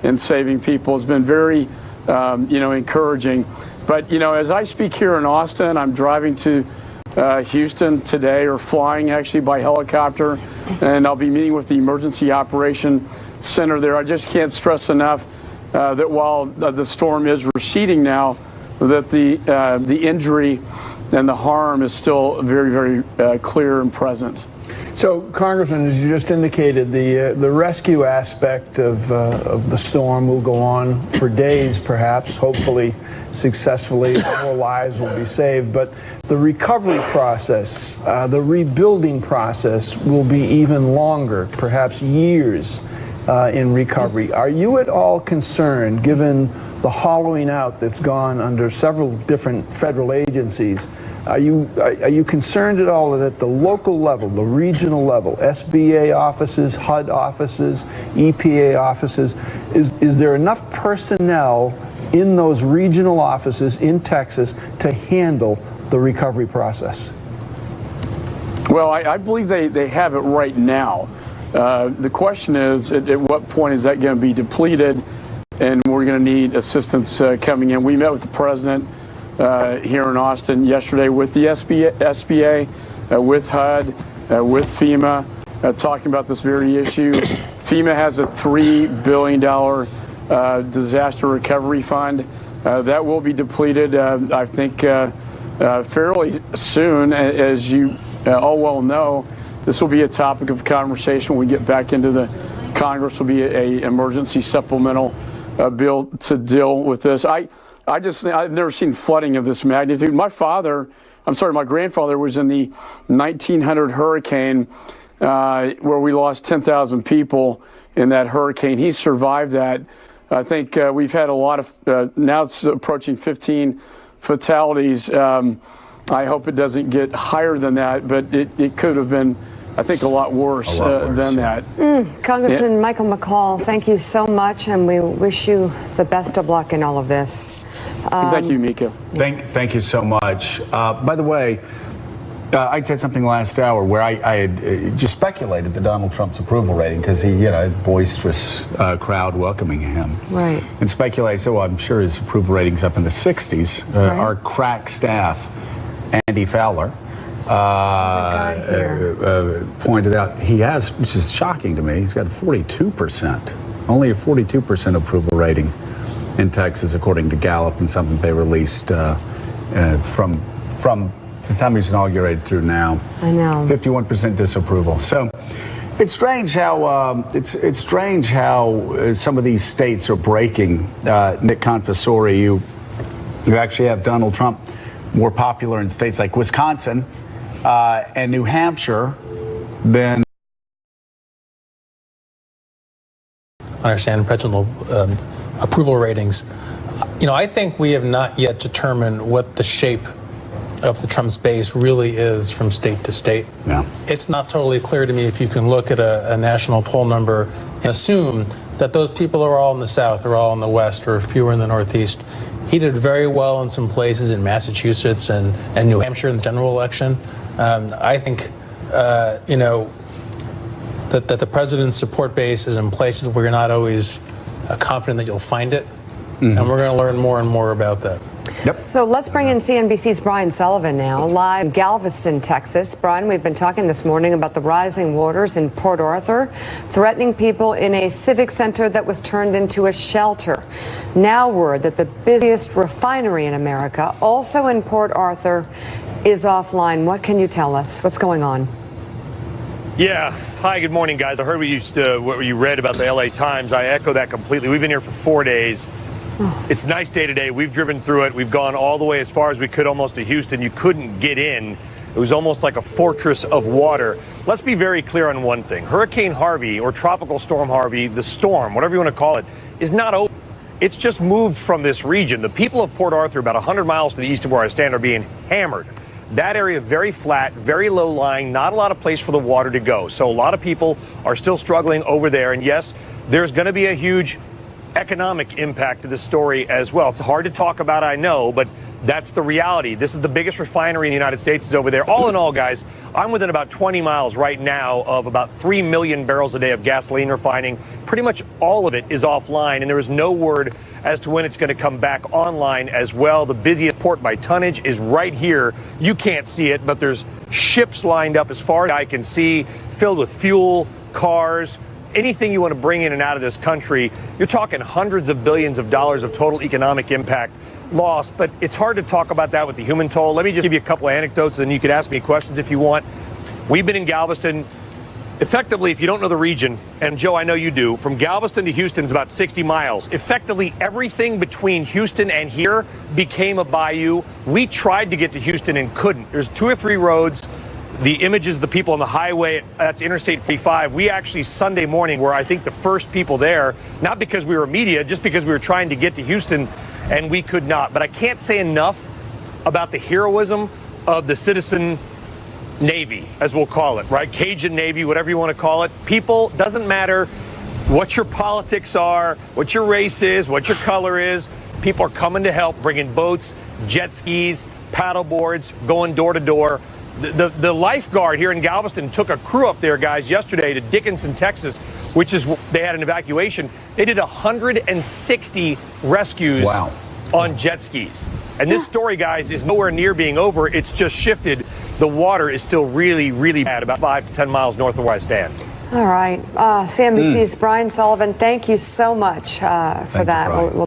in saving people has been very, encouraging. But, as I speak here in Austin, I'm driving to Houston today, or flying actually by helicopter, and I'll be meeting with the Emergency Operation Center there. I just can't stress enough that while the storm is receding now, that the injury and the harm is still very, very clear and present. So, Congressman, as you just indicated, the rescue aspect of the storm will go on for days, perhaps, hopefully successfully. More lives will be saved. But the recovery process, the rebuilding process will be even longer, perhaps years in recovery. Are you at all concerned, given the hollowing out that's gone under several different federal agencies? Are you concerned at all that at the local level, the regional level, SBA offices, HUD offices, EPA offices, is there enough personnel in those regional offices in Texas to handle the recovery process? Well, I believe they have it right now. The question is, at what point is that going to be depleted, and we're going to need assistance coming in. We met with the president here in Austin yesterday with the SBA, with HUD, with FEMA, talking about this very issue. FEMA has a $3 billion disaster recovery fund. That will be depleted, I think, fairly soon. As you all well know, this will be a topic of conversation when we get back into the Congress. Will be an emergency supplemental bill to deal with this. I've never seen flooding of this magnitude. My grandfather was in the 1900 hurricane where we lost 10,000 people in that hurricane. He survived that. I think we've had a lot of, now it's approaching 15 fatalities. I hope it doesn't get higher than that, but it could have been, I think, a lot worse than that. Congressman Michael McCaul, thank you so much, and we wish you the best of luck in all of this. Thank you, Mika. Thank you so much. By the way, I said something last hour where I had just speculated the Donald Trump's approval rating because he, boisterous crowd welcoming him. Right. And speculated, so I'm sure his approval rating's up in the 60s. Right. Our crack staff, Andy Fowler, pointed out he has, which is shocking to me, he's got 42%, only a 42% approval rating in Texas, according to Gallup, and something they released from the time he was inaugurated through now. I know. 51% disapproval. So it's strange how it's strange how some of these states are breaking. Nick Confessori, you actually have Donald Trump more popular in states like Wisconsin and New Hampshire than. Understand presidential approval ratings. I think we have not yet determined what the shape of the Trump's base really is from state to state. Yeah. It's not totally clear to me if you can look at a national poll number and assume that those people are all in the South or all in the West or fewer in the Northeast. He did very well in some places in Massachusetts and New Hampshire in the general election. I think, that the president's support base is in places where you're not always confident that you'll find it. Mm-hmm. And we're going to learn more and more about that. Yep. So let's bring in CNBC's Brian Sullivan now, live in Galveston, Texas. Brian, we've been talking this morning about the rising waters in Port Arthur, threatening people in a civic center that was turned into a shelter. Now word that the busiest refinery in America, also in Port Arthur, is offline. What can you tell us? What's going on? Yeah. Hi, good morning, guys. I heard what you read about the LA Times. I echo that completely. We've been here for 4 days. It's a nice day today. We've driven through it. We've gone all the way as far as we could, almost to Houston. You couldn't get in. It was almost like a fortress of water. Let's be very clear on one thing. Hurricane Harvey, or Tropical Storm Harvey, the storm, whatever you want to call it, is not over. It's just moved from this region. The people of Port Arthur, about 100 miles to the east of where I stand, are being hammered. That area very flat, very low lying, not a lot of place for the water to go. So a lot of people are still struggling over there. And yes, there's going to be a huge economic impact to the story as well. It's hard to talk about, I know, but That's the reality. This is the biggest refinery in the United States is over there. All in all, guys, I'm within about 20 miles right now of about 3 million barrels a day of gasoline refining. Pretty much all of it is offline, and there is no word as to when it's going to come back online as well. The busiest port by tonnage is right here. You can't see it, but there's ships lined up as far as I can see, filled with fuel, cars, anything you want to bring in and out of this country. You're talking hundreds of billions of dollars of total economic impact lost, but it's hard to talk about that with the human toll. Let me just give you a couple of anecdotes, and you could ask me questions if you want. We've been in Galveston. Effectively, if you don't know the region, and Joe, I know you do, from Galveston to Houston is about 60 miles. Effectively, everything between Houston and here became a bayou. We tried to get to Houston and couldn't. There's 2 or 3 roads. The images of the people on the highway, that's Interstate 45. We actually, Sunday morning, were, I think, the first people there, not because we were media, just because we were trying to get to Houston, and we could not. But I can't say enough about the heroism of the citizen Navy, as we'll call it, right? Cajun Navy, whatever you want to call it. People, doesn't matter what your politics are, what your race is, what your color is. People are coming to help, bringing boats, jet skis, paddle boards, going door to door. The lifeguard here in Galveston took a crew up there, guys, yesterday to Dickinson, Texas, which is, they had an evacuation. They did 160 rescues on jet skis. And this story, guys, is nowhere near being over. It's just shifted. The water is still really, really bad, about 5 to 10 miles north of where I stand. All right. CNBC's Brian Sullivan, thank you so much for that.